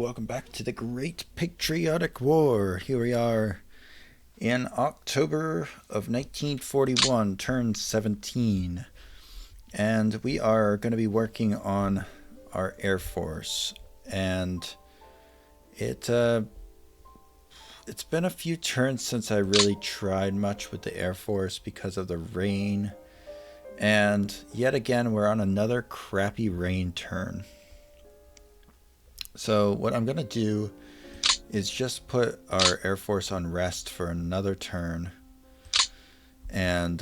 welcome back to the Great Patriotic War. Here we are in October of 1941, turn 17. And we are going to be working on our Air Force. And it's been a few turns since I really tried much with the Air Force because of the rain. And yet again, we're on another crappy rain turn. So what I'm going to do is just put our Air Force on rest for another turn and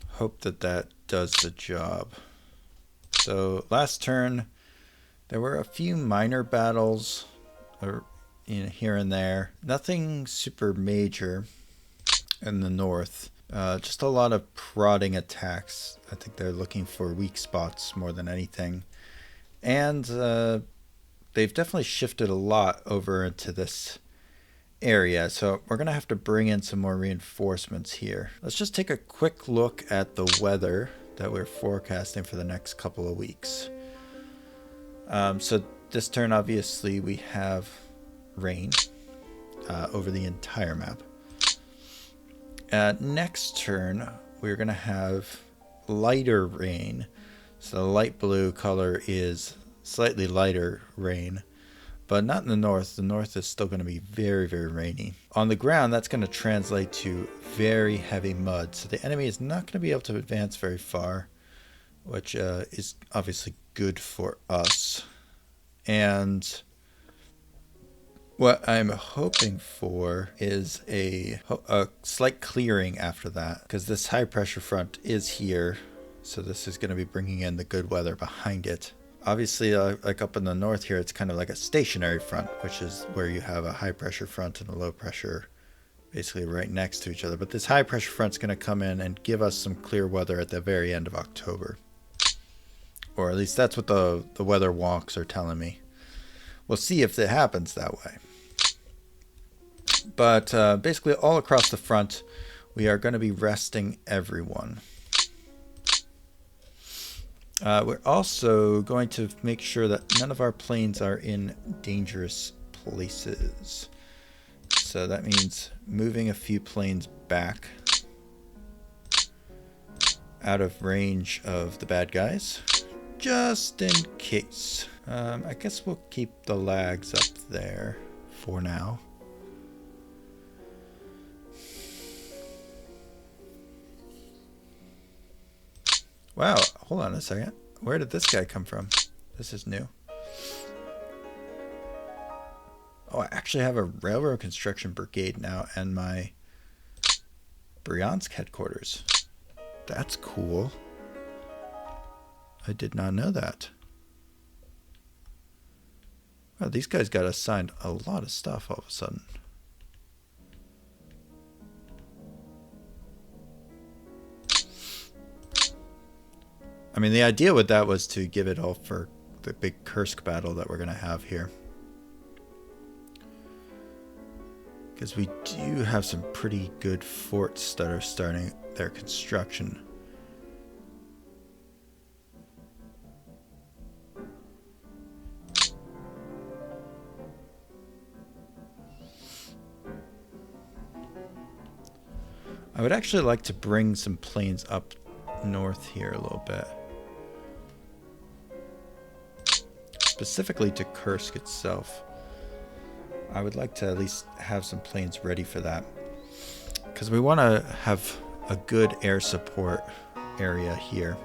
hope that that does the job. So last turn, there were a few minor battles here and there. Nothing super major in the north. Just a lot of prodding attacks. I think they're looking for weak spots more than anything. And they've definitely shifted a lot over into this area, so we're going to have to bring in some more reinforcements here. Let's just take a quick look at the weather that we're forecasting for the next couple of weeks. So this turn, obviously, we have rain over the entire map. Next turn, we're going to have lighter rain. So the light blue color is slightly lighter rain, but not in the north. The north is still going to be very, very rainy. On the ground, that's going to translate to very heavy mud. So the enemy is not going to be able to advance very far, which is obviously good for us. And what I'm hoping for is a slight clearing after that, because this high pressure front is here. So this is going to be bringing in the good weather behind it. Obviously, like up in the north here, it's kind of like a stationary front, which is where you have a high pressure front and a low pressure basically right next to each other. But this high pressure front's going to come in and give us some clear weather at the very end of October. Or at least that's what the weather wonks are telling me. We'll see if it happens that way. But basically all across the front, we are going to be resting everyone. We're also going to make sure that none of our planes are in dangerous places. So that means moving a few planes back out of range of the bad guys, just in case. I guess we'll keep the lags up there for now. Wow, hold on a second. Where did this guy come from? This is new. Oh, I actually have a railroad construction brigade now and my Bryansk headquarters. That's cool. I did not know that. Wow, these guys got assigned a lot of stuff all of a sudden. I mean, the idea with that was to give it all for the big Kursk battle that we're going to have here. Because we do have some pretty good forts that are starting their construction. I would actually like to bring some planes up north here a little bit. Specifically to Kursk itself. I would like to at least have some planes ready for that, because we want to have a good air support area here.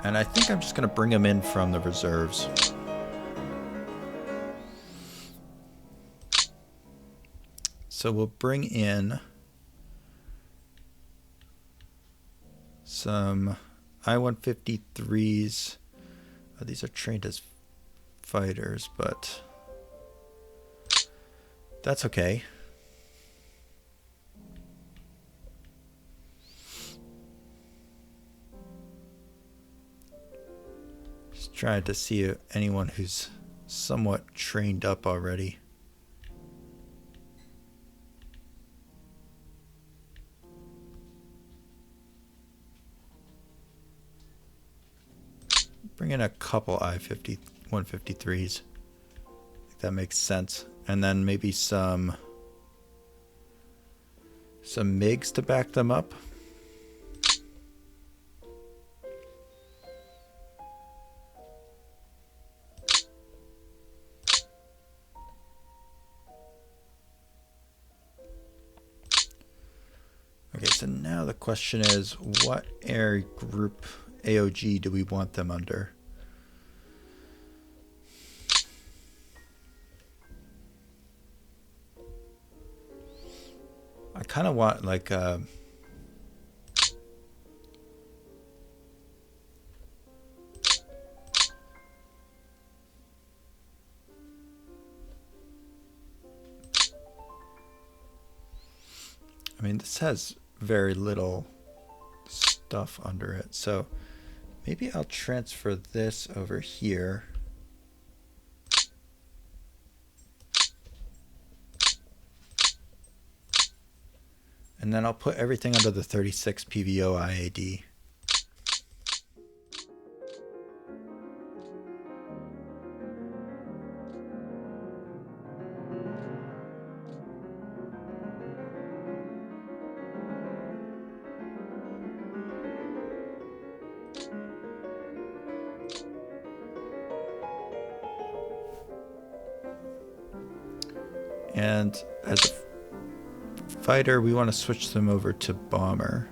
And I think I'm just going to bring them in from the reserves. So we'll bring in some I-153s. These are trained as fighters, but that's okay. Just trying to see anyone who's somewhat trained up already. Bring in a couple I-53 153s. That makes sense. And then maybe some MiGs to back them up. Okay, so now the question is, what air group AOG do we want them under? I kind of want like I mean, this has very little stuff under it, so maybe I'll transfer this over here. And then I'll put everything under the 36 PVO IAD. And as a fighter, we want to switch them over to bomber.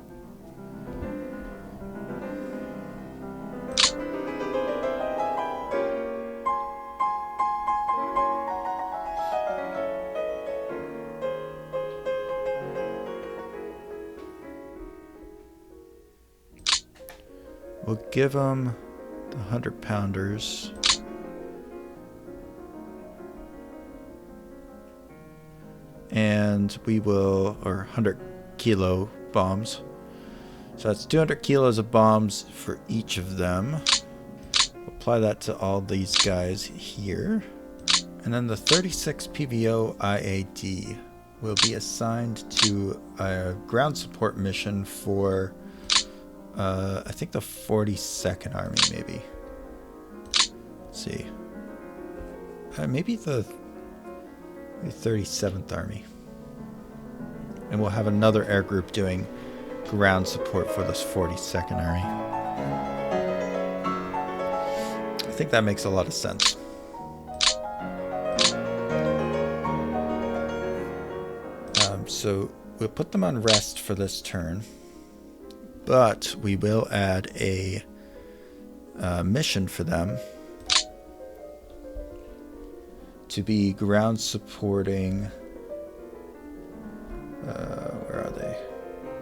We'll give them the 100-pounders. And we will, or 100-kilo bombs. So that's 200 kilos of bombs for each of them. Apply that to all these guys here. And then the 36 PVO IAD will be assigned to a ground support mission for, I think the 42nd Army, maybe. Let's see. Maybe the 37th Army. And we'll have another air group doing ground support for this 42nd Army. I think that makes a lot of sense. So we'll put them on rest for this turn, but we will add a mission for them to be ground supporting. Where are they?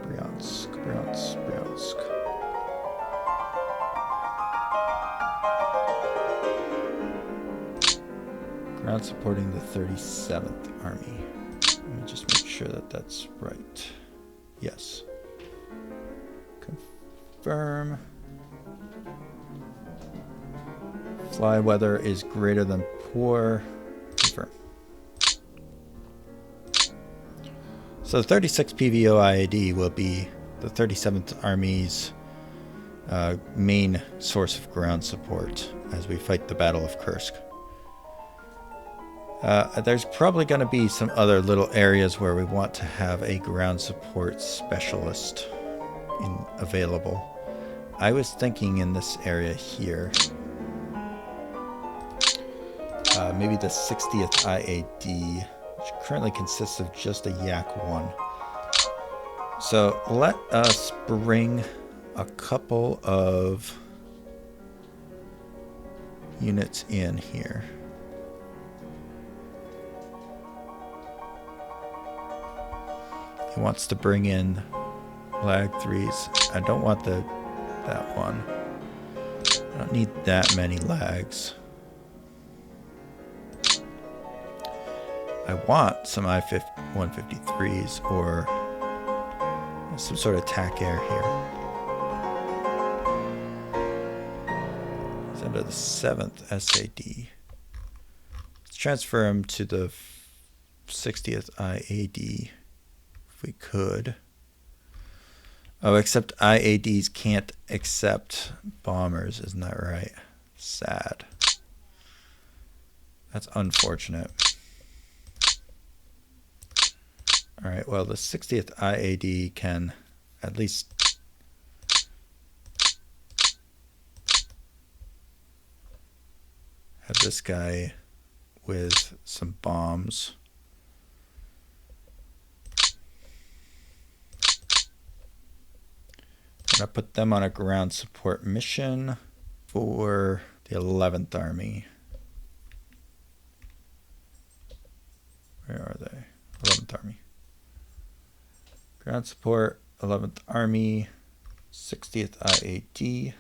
Bryansk. Ground supporting the 37th Army. Let me just make sure that that's right. Yes. Confirm. Fly weather is greater than poor. Confirm. So the 36 PVO IAD will be the 37th Army's main source of ground support as we fight the Battle of Kursk. There's probably going to be some other little areas where we want to have a ground support specialist available. I was thinking in this area here. Maybe the 60th IAD, which currently consists of just a Yak-1. So let us bring a couple of units in here. He wants to bring in lag 3s. I don't want that one. I don't need that many lags. I want some I-153s or some sort of attack air here. He's under the 7th SAD. Let's transfer him to the 60th IAD if we could. Oh, except IADs can't accept bombers, isn't that right? Sad. That's unfortunate. All right, well, the 60th IAD can at least have this guy with some bombs. I'm going to put them on a ground support mission for the 11th Army. Where are they? 11th Army. Ground support, 11th Army, 60th IAD.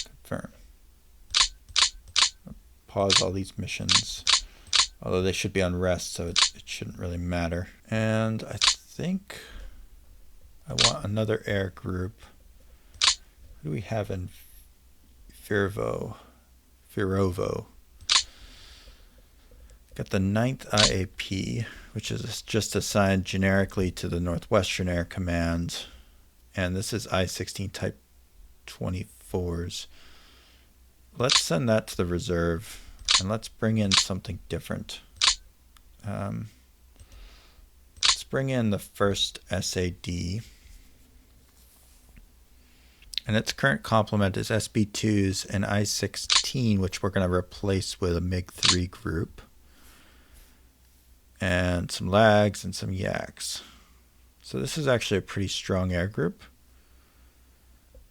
Confirm. Pause all these missions. Although they should be on rest, so it shouldn't really matter. And I think I want another air group. Who do we have in Firovo? Got the 9th IAP, which is just assigned generically to the Northwestern Air Command. And this is I-16 Type 24s. Let's send that to the reserve, and let's bring in something different. Let's bring in the first SAD. And its current complement is SB2s and I-16, which we're going to replace with a MiG-3 group. And some lags and some yaks. So this is actually a pretty strong air group.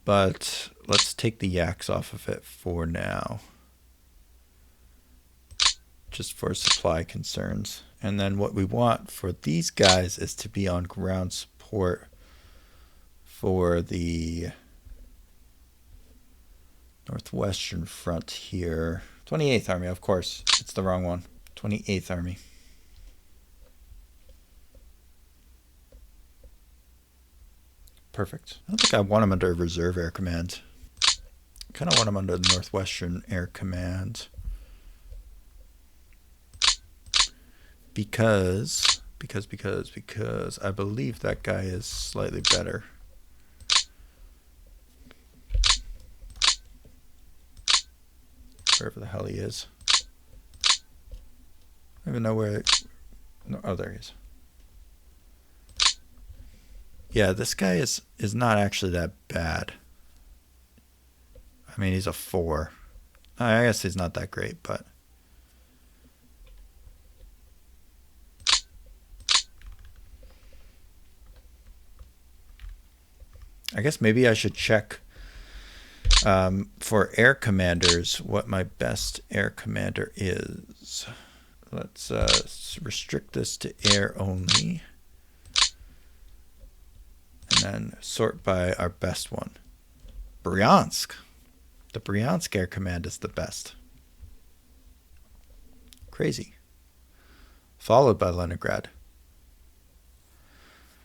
But let's take the yaks off of it for now. Just for supply concerns. And then what we want for these guys is to be on ground support for the Northwestern Front here. 28th Army, of course. It's the wrong one. 28th Army. Perfect. I don't think I want them under Reserve Air Command. I kind of want them under the Northwestern Air Command. Because I believe that guy is slightly better. Wherever the hell he is. I don't even know where... No, oh, there he is. Yeah, this guy is not actually that bad. I mean, he's a 4. I guess he's not that great, but... I guess maybe I should check for air commanders what my best air commander is. Let's restrict this to air only. And then sort by our best one. Bryansk. The Bryansk Air Command is the best. Crazy. Followed by Leningrad.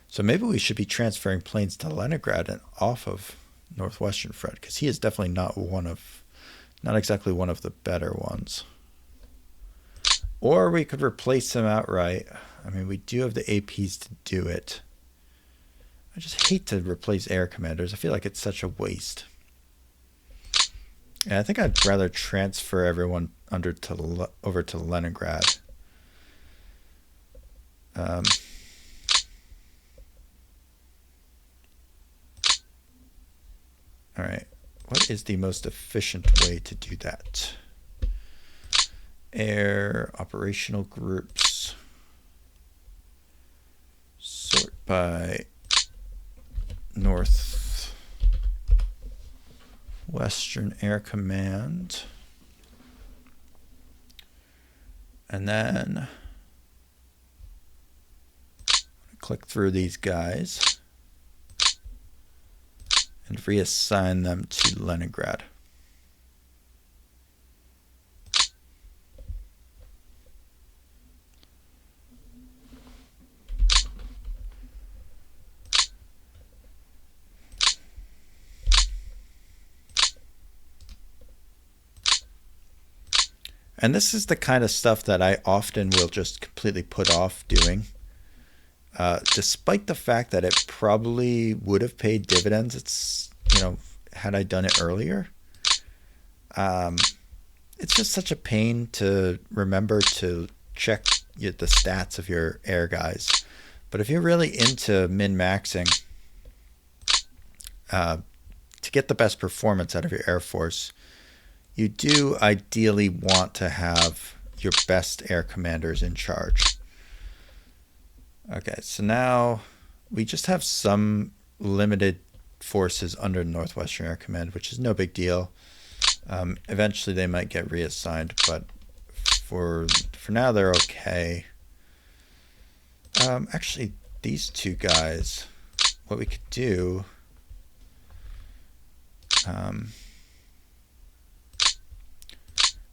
So maybe we should be transferring planes to Leningrad and off of Northwestern Front, because he is definitely not exactly one of the better ones. Or we could replace him outright. I mean, we do have the APs to do it. I just hate to replace air commanders. I feel like it's such a waste. Yeah, I think I'd rather transfer everyone over to Leningrad. All right. What is the most efficient way to do that? Air operational groups. Sort by Northwestern Air Command. And then click through these guys and reassign them to Leningrad. And this is the kind of stuff that I often will just completely put off doing. Despite the fact that it probably would have paid dividends, had I done it earlier. it's just such a pain to remember to check the stats of your air guys. But if you're really into min-maxing to get the best performance out of your Air Force, you do ideally want to have your best air commanders in charge. Okay, so now we just have some limited forces under Northwestern Air Command, which is no big deal. Eventually they might get reassigned, but for now they're okay. Actually, these two guys, what we could do,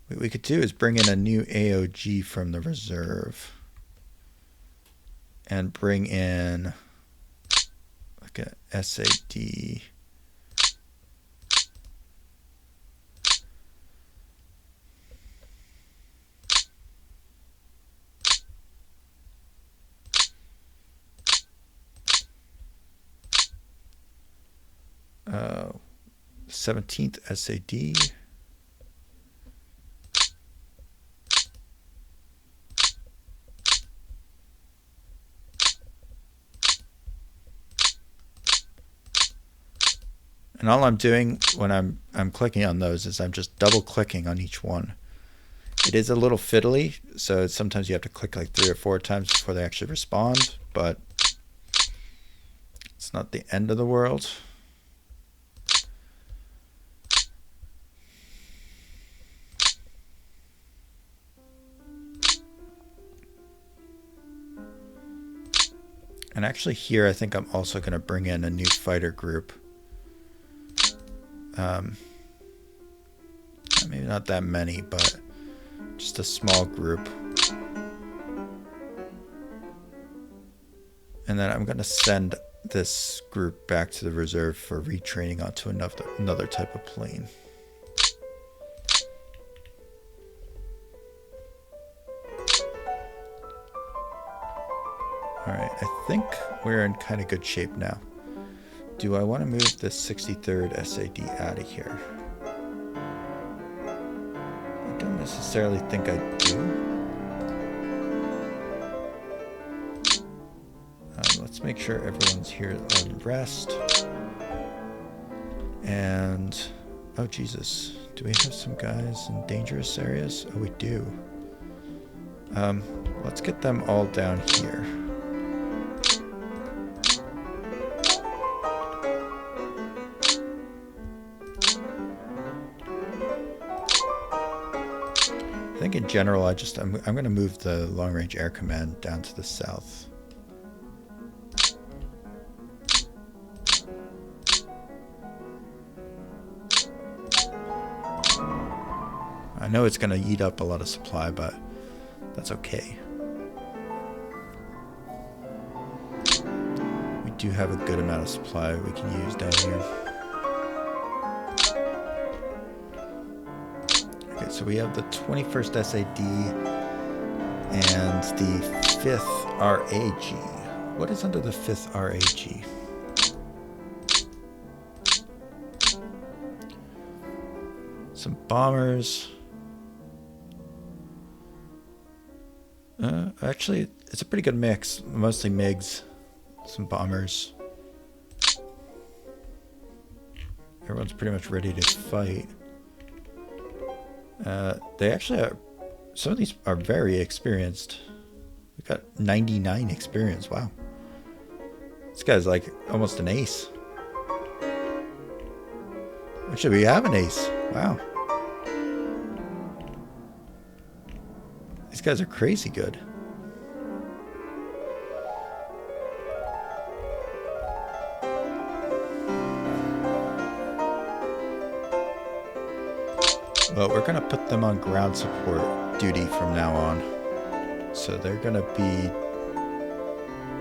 what we could do is bring in a new AOG from the reserve and bring in like a SAD. Uh, 17th SAD. And all I'm doing when I'm clicking on those is I'm just double clicking on each one. It is a little fiddly, so sometimes you have to click like 3 or 4 times before they actually respond, but it's not the end of the world. And actually here I think I'm also going to bring in a new fighter group. Maybe not that many, but just a small group. And then I'm going to send this group back to the reserve for retraining onto another type of plane. Alright, I think we're in kind of good shape now. Do I want to move the 63rd SAD out of here? I don't necessarily think I do. Let's make sure everyone's here on rest. And, oh Jesus, do we have some guys in dangerous areas? Oh, we do. Let's get them all down here. I think in general, I'm going to move the Long Range Air Command down to the south. I know it's going to eat up a lot of supply, but that's okay. We do have a good amount of supply we can use down here. Okay, so we have the 21st SAD and the 5th RAG. What is under the 5th RAG? Some bombers. Actually, it's a pretty good mix. Mostly MiGs, some bombers. Everyone's pretty much ready to fight. They actually are, some of these are very experienced. We got 99 experience. Wow. This guy's like almost an ace. Actually, we have an ace. Wow. These guys are crazy good. Well, we're going to put them on ground support duty from now on. So they're going to be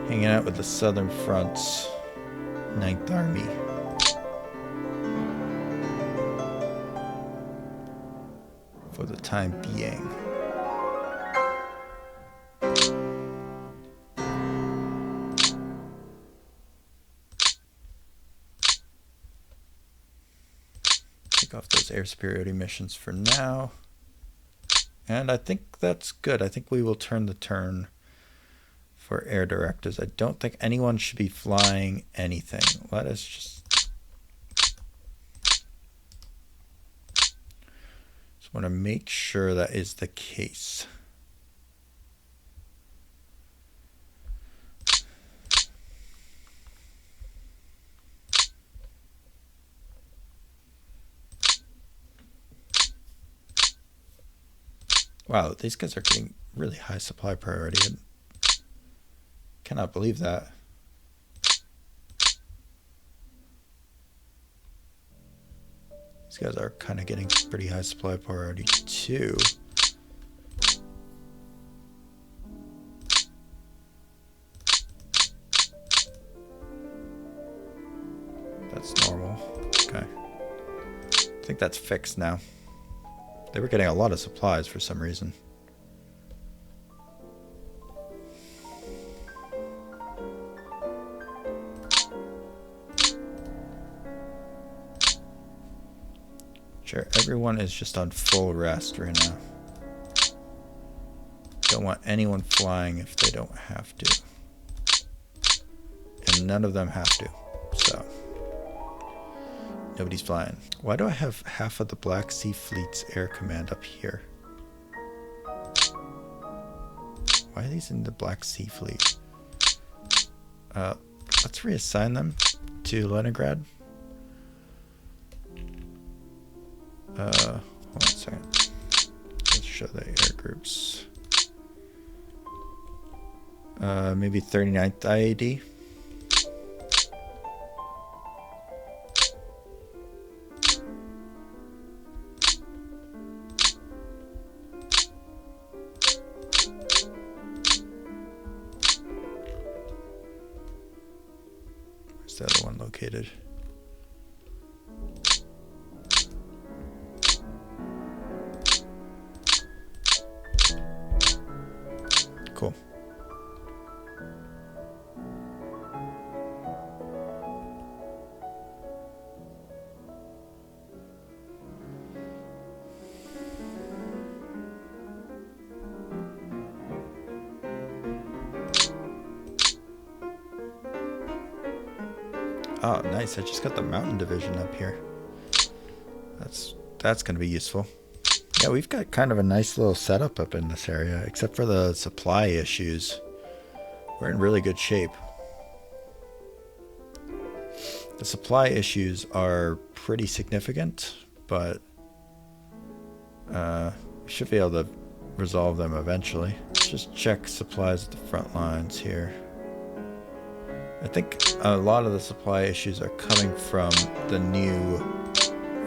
hanging out with the Southern Front's 9th Army. For the time being. Take off those air superiority missions for now. And I think that's good. I think we will turn the turn for air directives. I don't think anyone should be flying anything. Let us just want to make sure that is the case. Wow, these guys are getting really high supply priority. I cannot believe that. These guys are kind of getting pretty high supply priority too. That's normal. Okay. I think that's fixed now. They were getting a lot of supplies for some reason. Sure, everyone is just on full rest right now. Don't want anyone flying if they don't have to. And none of them have to, so nobody's flying. Why do I have half of the Black Sea Fleet's air command up here? Why are these in the Black Sea Fleet? Let's reassign them to Leningrad. Hold on a second. Let's show the air groups. Maybe 39th IAD. Where's the other one located? Cool. Oh, nice. I just got the mountain division up here. That's going to be useful. Yeah, we've got kind of a nice little setup up in this area, except for the supply issues. We're in really good shape. The supply issues are pretty significant, but we should be able to resolve them eventually. Let's just check supplies at the front lines here. I think a lot of the supply issues are coming from the new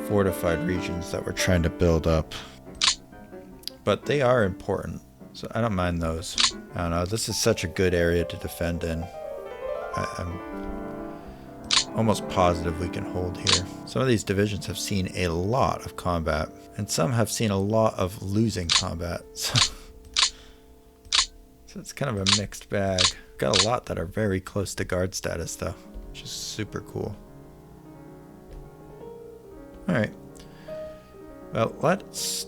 fortified regions that we're trying to build up. But they are important, so I don't mind those. I don't know, this is such a good area to defend in. I'm almost positive we can hold here. Some of these divisions have seen a lot of combat, and some have seen a lot of losing combat. So it's kind of a mixed bag. Got a lot that are very close to guard status though, which is super cool. Alright. Well, let's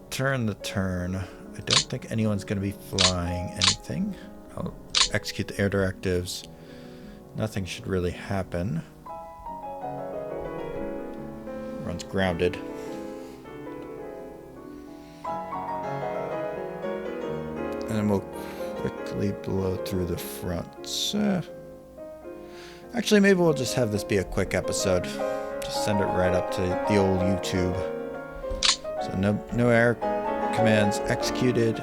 turn the turn. I don't think anyone's going to be flying anything. I'll execute the air directives. Nothing should really happen. Everyone's grounded. And then we'll quickly blow through the fronts. Actually, maybe we'll just have this be a quick episode. Just send it right up to the old YouTube. So no air commands executed.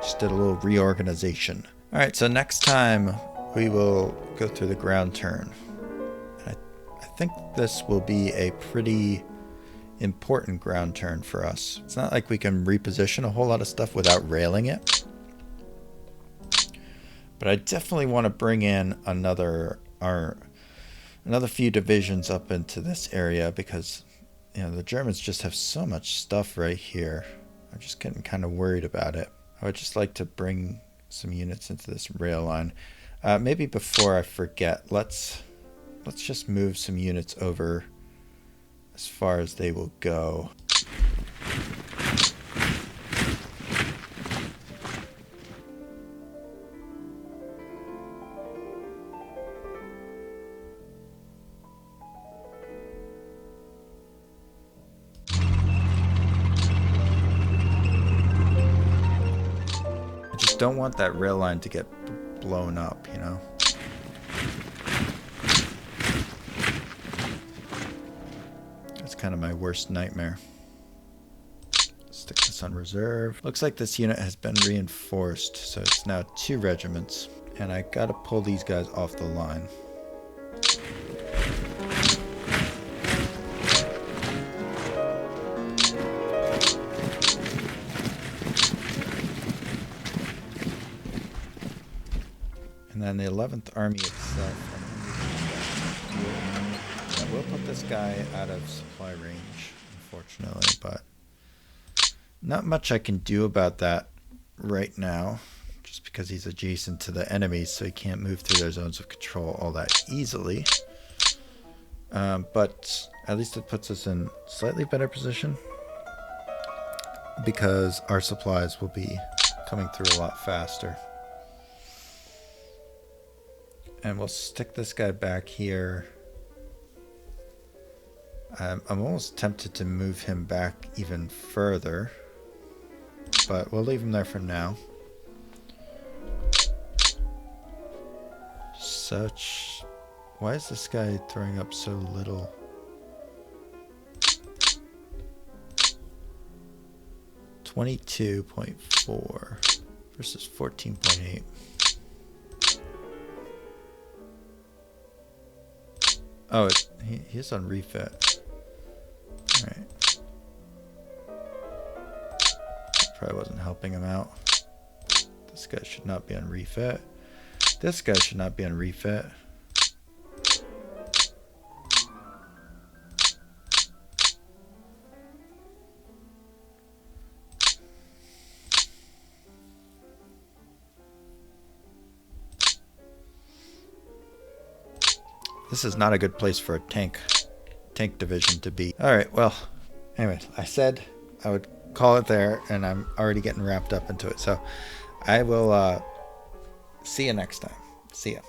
Just did a little reorganization. Alright, so next time we will go through the ground turn. I think this will be a pretty important ground turn for us. It's not like we can reposition a whole lot of stuff without railing it. But I definitely want to bring in another few divisions up into this area because, you know, the Germans just have so much stuff right here. I'm just getting kind of worried about it. I would just like to bring some units into this rail line. Maybe before I forget, let's just move some units over as far as they will go. just don't want that rail line to get blown up, you know? That's kind of my worst nightmare. Stick this on reserve. Looks like this unit has been reinforced, so it's now 2 regiments. And I gotta pull these guys off the line. And then the 11th Army itself, I will put this guy out of supply range, unfortunately, but not much I can do about that right now, just because he's adjacent to the enemies, so he can't move through their zones of control all that easily. But at least it puts us in slightly better position, because our supplies will be coming through a lot faster. And we'll stick this guy back here. I'm almost tempted to move him back even further, but we'll leave him there for now. Why is this guy throwing up so little? $22.4 versus 14.8. Oh, he's on refit. Alright. Probably wasn't helping him out. This guy should not be on refit. This guy should not be on refit. This is not a good place for a tank division to be. Alright, well, anyway, I said I would call it there, and I'm already getting wrapped up into it. So I will see you next time. See ya.